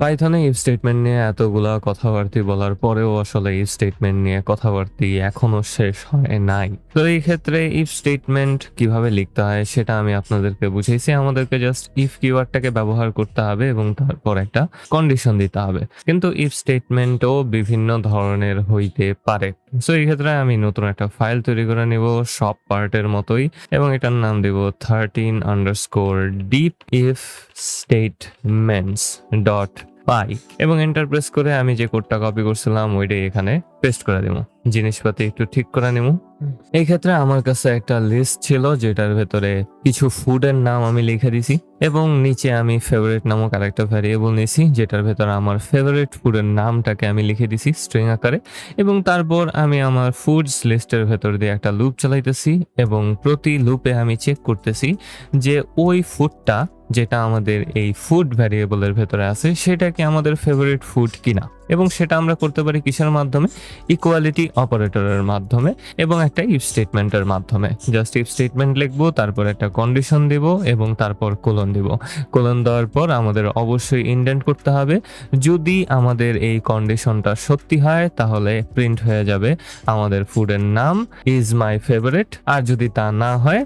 পাইথনে if statement নিয়ে এতগুলা কথাবার্তি বলার পরেও আসলে ইফ স্টেটমেন্ট নিয়ে কথাবার্তি এখনো শেষ হয় নাই। তো এই ক্ষেত্রে ইফ স্টেটমেন্ট কিভাবে লিখতে হয় সেটা আমি আপনাদেরকে বুঝাইছি। আমাদেরকে জাস্ট ইফ কিওয়ার্ডটাকে ব্যবহার করতে হবে এবং তারপর একটা কন্ডিশন দিতে হবে। কিন্তু ইফ স্টেটমেন্টও বিভিন্ন ধরনের হইতে পারে। সো এই ক্ষেত্রে আমি নতুন একটা ফাইল তৈরি করে নিব সব পার্টের মতোই এবং এটার নাম দেব 13_deep if statements ডট পাই এবং এন্টার প্রেস করে আমি যে কোডটা কপি করছিলাম ওইটাই এখানে পেস্ট করে দেবো। জিনিসপাতি একটু ঠিক করে নেব। এই ক্ষেত্রে আমার কাছে একটা লিস্ট ছিল যেটার ভেতরে কিছু ফুডের নাম আমি লিখে দিছি এবং নিচে আমি ফেভারিট নামক আরেকটা ভ্যারিয়েবল নিয়েছি যেটার ভেতরে আমার ফেভারিট ফুডের নামটাকে আমি লিখে দিছি স্ট্রিং আকারে এবং তারপর আমি আমার ফুডস লিস্টের ভেতর দিয়ে একটা লুপ চালাইতেছি এবং প্রতি লুপে আমি চেক করতেছি যে ওই ফুডটা যেটা আমাদের এই ফুড ভ্যারিয়েবলের ভেতরে আছে সেটা কি আমাদের ফেভারিট ফুড কিনা এবং সেটা আমরা করতে পারি কিসের মাধ্যমে, ইকুয়ালিটি অপারেটরের মাধ্যমে এবং একটা ইফ স্টেটমেন্টের মাধ্যমে। জাস্ট ইফ স্টেটমেন্ট লিখবো, তারপর একটা কন্ডিশন দিব এবং তারপর কোলন দিব। কোলন দেওয়ার পর আমাদের অবশ্যই ইনডেন্ট করতে হবে। যদি আমাদের এই কন্ডিশনটা সত্যি হয় তাহলে প্রিন্ট হয়ে যাবে আমাদের ফুডের নাম ইজ মাই ফেভারিট, আর যদি তা না হয়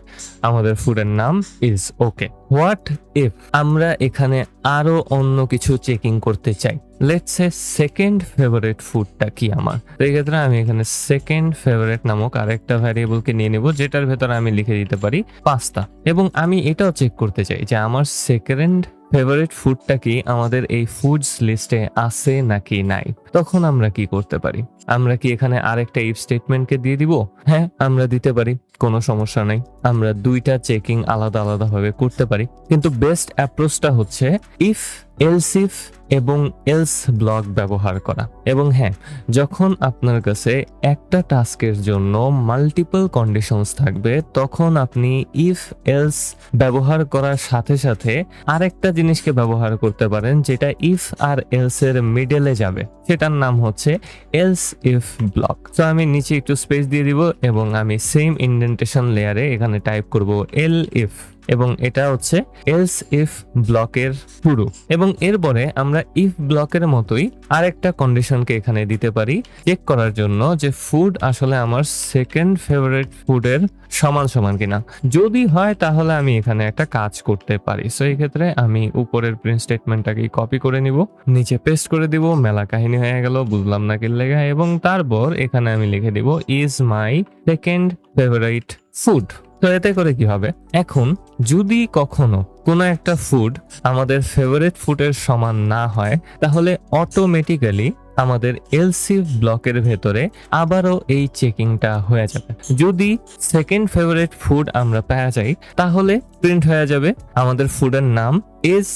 আমাদের ফুডের নাম ইজ ওকে। হোয়াট ইফ আমরা এখানে আরো অন্য কিছু চেকিং করতে চাই, লেটস সে সেকেন্ড ফেভারিট ফুডটা কি আমার। তো এই ক্ষেত্রে আমি এখানে সেকেন্ড ফেভারিট নামক আরেকটা ভ্যারিয়েবলকে নিয়ে নেব যেটার ভেতরে আমি লিখে দিতে পারি পাস্তা এবং আমি এটাও চেক করতে চাই যে আমার সেকেন্ড ফেভারিট ফুডটা কি আমাদের এই ফুডস লিস্টে আছে নাকি নাই। তখন আমরা কি করতে পারি, আমরা কি এখানে আরেকটা ইফ স্টেটমেন্টকে দিয়ে দিব? হ্যাঁ, আমরা দিতে পারি, কোনো সমস্যা নাই। আমরা দুইটা চেকিং আলাদা আলাদা ভাবে করতে পারি, কিন্তু বেস্ট অ্যাপ্রোচটা হচ্ছে ইফ এলস ইফ এবং এলস ব্লক ব্যবহার করা। এবং হ্যাঁ, যখন আপনার কাছে একটা টাস্কের জন্য মাল্টিপল কন্ডিশনস থাকবে তখন আপনি ইফ এলস ব্যবহার করার সাথে সাথে আরেকটা জিনিসকে ব্যবহার করতে পারেন যেটা ইফ আর এলস এর মিডলে যাবে, সেটার নাম হচ্ছে এলস ইফ ব্লক। তো আমি নিচে একটু স্পেস দিয়ে দিব এবং আমি সেম ইনডেন্টেশন লেয়ারে এখানে টাইপ করব এল ইফ এবং এটা হচ্ছে এলস ইফ ব্লকের শুরু। এবং এরপরে আমরা ইফ ব্লকের মতোই আরেকটা কন্ডিশনকে এখানে দিতে পারি চেক করার জন্য যে ফুড আসলে আমার সেকেন্ড ফেভারিট ফুডের সমান সমান কিনা। যদি হয় তাহলে আমি এখানে একটা কাজ করতে পারি। সো এই ক্ষেত্রে আমি উপরের প্রিন্ট স্টেটমেন্টটাকে কপি করে নিব, নিচে পেস্ট করে দিব, মেলা কাহিনী হয়ে গেল, বুঝলাম না কি লেখা। এবং তারপর এখানে আমি লিখে দিব is my second favourite food. তো এতে করে কি হবে, এখন যদি কখনো কোনো একটা ফুড আমাদের ফেভারিট ফুডের সমান না হয় তাহলে অটোমেটিক্যালি আমাদের এলসিফ ব্লকের ভেতরে আবারও এই চেকিংটা হয়ে যাবে। যদি সেকেন্ড ফেভারিট ফুড আমরা পেয়ে যাই তাহলে প্রিন্ট হয়ে যাবে আমাদের ফুডের নাম is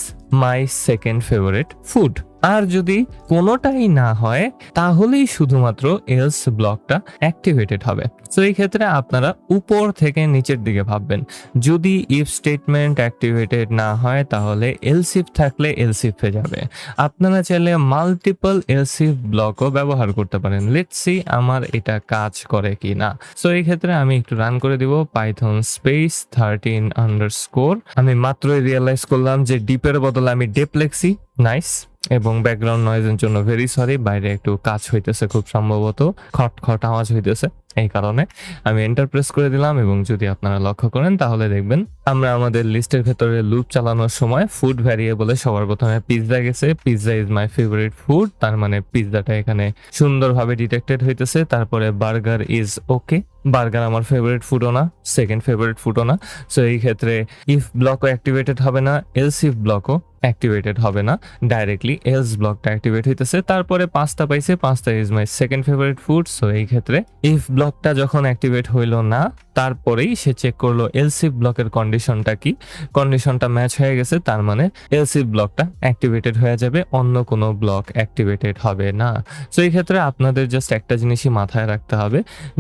my second favourite food. আর যদি কোনোটাই না হয় তাহলেই শুধুমাত্র এলস ব্লকটা অ্যাক্টিভেটেড হবে। সো এই ক্ষেত্রে আপনারা উপর থেকে নিচের দিকে ভাববেন। যদি ইফ স্টেটমেন্ট অ্যাক্টিভেটেড না হয় তাহলে এলসিফ থাকলে এলসিফে যাবে। আপনারা চাইলে মাল্টিপল এলসিফ ব্লকও ব্যবহার করতে পারেন। লেটস সি আমার এটা কাজ করে কি না। সো এই ক্ষেত্রে আমি একটু রান করে দিব পাইথন স্পেস 13_, আমি মাত্রই রিয়েলাইজ করলাম যে ডিপের বদলে আমি ডেপ লিখছি। নাইস। এবং ব্যাকগ্রাউন্ড নয়েজের জন্য ভেরি সরি, বাইরে একটু কাজ হইতেছে, খুব সম্ভবত খট খট আওয়াজ হইতেছে, এই কারণে আমি এন্টার প্রেস করে দিলাম। এবং যদি আপনারা লক্ষ্য করেন তাহলে দেখবেন আমরা আমাদের লিস্টের ভেতরে লুপ চালানোর সময় ফুড ভ্যারিয়েবলে সবার প্রথমে পিৎজা গেছে, pizza is my favourite food, তার মানে পিৎজাটা এখানে সুন্দরভাবে ডিটেক্টেড হইতেছে। তারপরে বার্গার ইজ ওকে, বার্গার আমার ফেভারিট ফুডও না, সেকেন্ড ফেভারিট ফুডও না। সো এই ক্ষেত্রে ইফ ব্লকও অ্যাক্টিভেটেড হবে না, এলস ইফ ব্লকও অ্যাক্টিভেটেড হবে না, ডাইরেক্টলি এলস ব্লকটা অ্যাক্টিভেট হইতেছে। তারপরে পাস্তা পাইছে, pasta is my second favourite food. So এই ক্ষেত্রে ইফ ব্লকটা যখন অ্যাক্টিভেট হইল না তারপরেই সে চেক করলো এলসিফ ব্লকের কন্ডিশনটা কি, কন্ডিশনটা ম্যাচ হয়ে গেছে, তার মানে এলসিফ ব্লকটা অ্যাক্টিভেটেড হয়ে যাবে, অন্য কোনো ব্লক অ্যাক্টিভেটেড হবে না। সো এই ক্ষেত্রে আপনাদের জাস্ট একটা জিনিসই মাথায় রাখতে হবে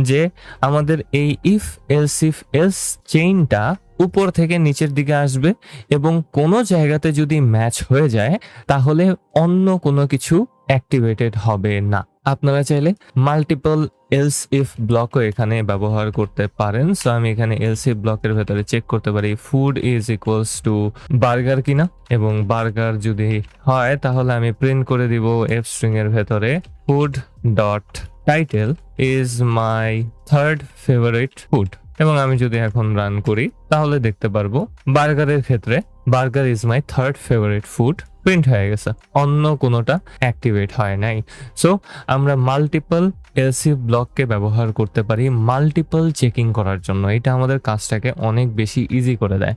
যে আমাদের এই ইফ এলসিফ এলস চেইনটা উপর থেকে নিচের দিকে আসবে এবং কোনো জায়গাতে যদি ম্যাচ হয়ে যায় তাহলে অন্য কোনো কিছু অ্যাক্টিভেটেড হবে না। আপনারা চাইলে মাল্টিপল এলস ইফ ব্লকও এখানে ব্যবহার করতে পারেন। সো আমি এখানে এলস ইফ ব্লকের ভেতরে চেক করতে পারি food is equals to burger কিনা, এবং বার্গার যদি হয় তাহলে আমি প্রিন্ট করে দিব এফ স্ট্রিং এর ভেতরে food dot title is my third favourite food, এবং আমি যদি এখন রান করি তাহলে দেখতে পারবো বার্গারের ক্ষেত্রে burger is my third favourite food print হয়ে গেছে, অন্য কোনোটা অ্যাক্টিভেট হয় নাই। সো আমরা মাল্টিপল এলসিফ ব্লককে ব্যবহার করতে পারি মাল্টিপল চেকিং করার জন্য। এটা আমাদের কাজটাকে অনেক বেশি ইজি করে দেয়।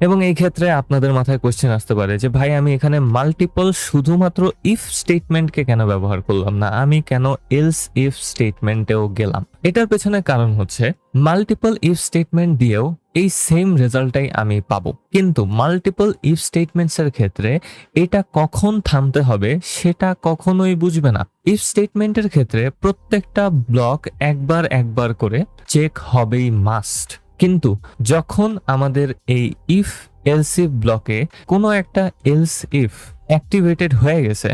এবং এই ক্ষেত্রে আপনাদের মাথায় কোশ্চেন আসতে পারে যে ভাই আমি এখানে মাল্টিপল শুধুমাত্র ইফ স্টেটমেন্টকে কেন ব্যবহার করলাম না, আমি কেন এলস ইফ স্টেটমেন্টেও গেলাম? এটার পেছনে কারণ হচ্ছে মাল্টিপল ইফ স্টেটমেন্ট দিয়েও এই সেম রেজাল্টটাই আমি পাবো, কিন্তু মাল্টিপল ইফ স্টেটমেন্টস এর ক্ষেত্রে এটা কখন থামতে হবে সেটা কখনোই বুঝবে না। ইফ স্টেটমেন্টের ক্ষেত্রে প্রত্যেকটা ব্লক একবার একবার করে চেক হবেই মাস্ট, কিন্তু যখন আমাদের এই ইফ এলস ইফ ব্লকে কোনো একটা এলস ইফ অ্যাক্টিভেটেড হয়ে গেছে,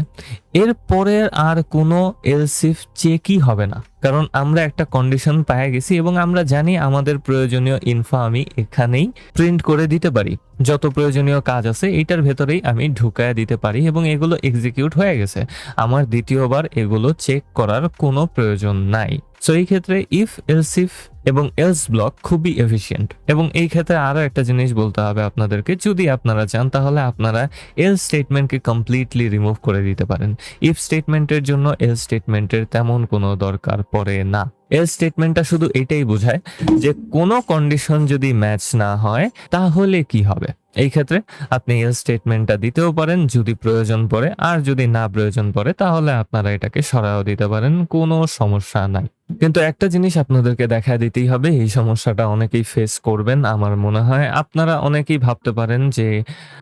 এরপরে আর কোনো এলস ইফ চেকই হবে না, কারণ আমরা একটা কন্ডিশন পেয়ে গেছি এবং আমরা জানি আমাদের প্রয়োজনীয় ইনফো আমি এখানেই প্রিন্ট করে দিতে পারি। যত প্রয়োজনীয় কাজ আছে এইটার ভেতরেই আমি ঢুকায় দিতে পারি এবং এগুলো এক্সিকিউট হয়ে গেছে, আমার দ্বিতীয়বার এগুলো চেক করার কোনো প্রয়োজন নাই। সো এই ক্ষেত্রে ইফ এলস ইফ এবং এলস ব্লক খুবই এফিশিয়েন্ট। এবং এই ক্ষেত্রে আরো একটা জিনিস বলতে হবে আপনাদেরকে, যদি আপনারা চান তাহলে আপনারা এলস স্টেটমেন্টকে কমপ্লিটলি রিমুভ করে দিতে পারেন। ইফ স্টেটমেন্টের জন্য এলস স্টেটমেন্টের তেমন কোনো দরকার পড়ে না। এলস স্টেটমেন্টটা শুধু এটাই বোঝায় যে কোনো কন্ডিশন যদি ম্যাচ না হয় তাহলে কি হবে। এই ক্ষেত্রে আপনি এলস স্টেটমেন্টটা দিতেও পারেন যদি প্রয়োজন পড়ে, আর যদি না প্রয়োজন পড়ে তাহলে আপনারা এটাকে সরাও দিতে পারেন, কোনো সমস্যা নাই। কিন্তু একটা জিনিস আপনাদেরকে দেখা দিতেই হবে, এই সমস্যাটা অনেকেই ফেস করবেন আমার মনে হয়। আপনারা অনেকেই ভাবতে পারেন যে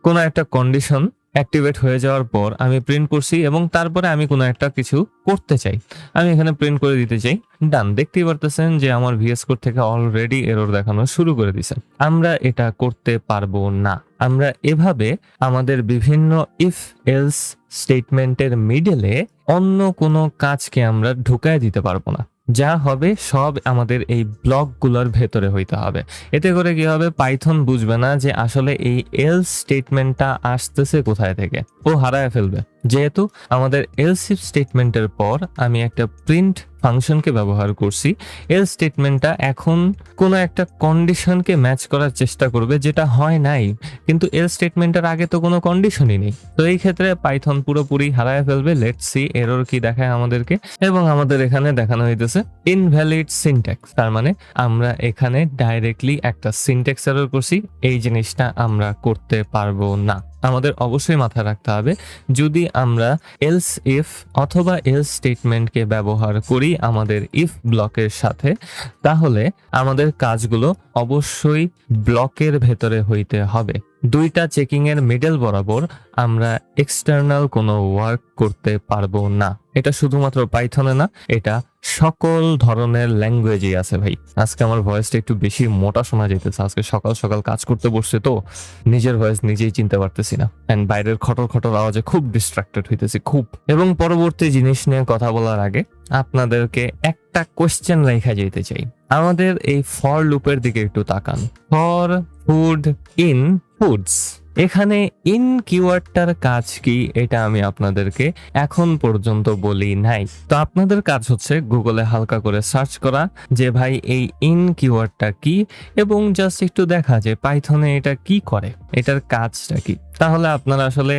কোনো একটা কন্ডিশন অ্যাক্টিভেট হয়ে যাওয়ার পর আমি প্রিন্ট করছি এবং তারপরে আমি কোনো একটা কিছু করতে চাই, আমি এখানে প্রিন্ট করে দিতে চাই, ডান। দেখতেই পারতেছেন যে আমার ভিএস কোড থেকে অলরেডি এরর দেখানো শুরু করে দিছে। আমরা এটা করতে পারবো না। আমরা এভাবে আমাদের বিভিন্ন ইফ এলস স্টেটমেন্টের মিডলে অন্য কোনো কাজকে আমরা ঢুকায় দিতে পারবো না। যা হবে সব আমাদের এই ব্লকগুলোর ভেতরে হইতে হবে। এতে করে কি হবে, পাইথন বুঝবে না যে আসলে এই এলস স্টেটমেন্টটা আসতেছে কোথায় থেকে, ও হারায় ফেলবে। যেহেতু আমাদের এলস ইফ স্টেটমেন্টের পর আমি একটা প্রিন্ট ফাংশনকে ব্যবহার করছি, এলস স্টেটমেন্টটা এখন কোনো একটা কন্ডিশনকে ম্যাচ করার চেষ্টা করবে যেটা হয় নাই, কিন্তু এলস স্টেটমেন্টের আগে তো কোনো কন্ডিশনই নেই। তো এই ক্ষেত্রে পাইথন পুরোপুরি হারায় ফেলবে। লেটস সি এরর কি দেখায় আমাদেরকে, এবং আমাদের এখানে দেখানো হইতেছে ইনভ্যালিড সিনট্যাক্স। তার মানে আমরা এখানে ডাইরেক্টলি একটা সিনট্যাক্স এরর করছি, এই জিনিসটা আমরা করতে পারবো না। আমাদের অবশ্যই মাথায় রাখতে হবে, যদি আমরা এলস ইফ অথবা এলস স্টেটমেন্টকে ব্যবহার করি আমাদের ইফ ব্লকের সাথে, তাহলে আমাদের কাজগুলো অবশ্যই ব্লকের ভেতরে হইতে হবে। দুইটা চেকিং এর মিডল বরাবর আমরা এক্সটার্নাল কোনো ওয়ার্ক করতে পারবো না। এটা শুধুমাত্র পাইথনে না, এটা সকল ধরনের ল্যাঙ্গুয়েজই আছে ভাই। আজকে আমার ভয়েসটা একটু বেশি মোটা শোনা যেতেছে, আজকে সকাল সকাল কাজ করতে বসছে তো নিজের ভয়েস নিজেই চিনতে পারতেছি না, এন্ড বাইরের খটর খটর আওয়াজে খুব ডিস্ট্রাক্টেড হইতেছি খুব। এবং পরবর্তী জিনিস নিয়ে কথা বলার আগে আপনাদেরকে একটা কোশ্চেন রেখা যেতে চাই। আমাদের এই ফর লুপের দিকে একটু তাকান। ফর ফুড ইন ফুডস, এখানে ইন কিওয়ার্ডটার কাজ কি এটা আমি আপনাদেরকে এখন পর্যন্ত বলি নাই। তো আপনাদের কাজ হচ্ছে গুগলে হালকা করে সার্চ করা যে ভাই এই ইন কিওয়ার্ডটা কি, এবং জাস্ট একটু দেখা যে পাইথনে এটা কি করে, এটার কাজটা কি। তাহলে আপনারা আসলে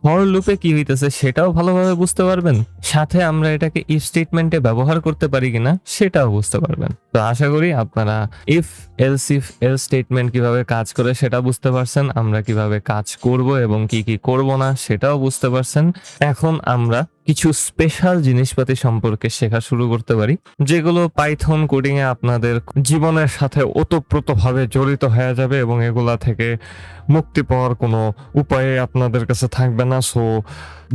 ফর লুপে কি হইতেছে সেটাও ভালোভাবে বুঝতে পারবেন, সাথে আমরা এটাকে ইফ স্টেটমেন্টে ব্যবহার করতে পারি কিনা সেটাও বুঝতে পারবেন। তো আশা করি আপনারা ইফ এলস স্টেটমেন্ট কিভাবে কাজ করে সেটা বুঝতে পারছেন, আমরা কিভাবে কাজ করব এবং কি কি করব না সেটাও বুঝতে পারছেন। এখন আমরা কিছু স্পেশাল জিনিসপাতি সম্পর্কে শেখা শুরু করতে পারি, যেগুলো পাইথন কোডিং এ আপনাদের জীবনের সাথে ওতপ্রোতভাবে জড়িত হয়ে যাবে এবং এগুলা থেকে মুক্তি পাওয়ার কোনো উপায় আপনাদের কাছে থাকবে না। সো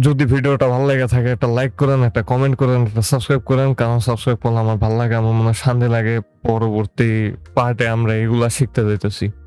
যদি ভিডিওটা ভালো লেগে থাকে একটা লাইক করেন, একটা কমেন্ট করেন, একটা সাবস্ক্রাইব করেন, কারণ সাবস্ক্রাইব করলে আমার ভালো লাগে, আমার মনে শান্তি লাগে। পরবর্তী পার্টে আমরা এগুলা শিখতে যাইতেছি।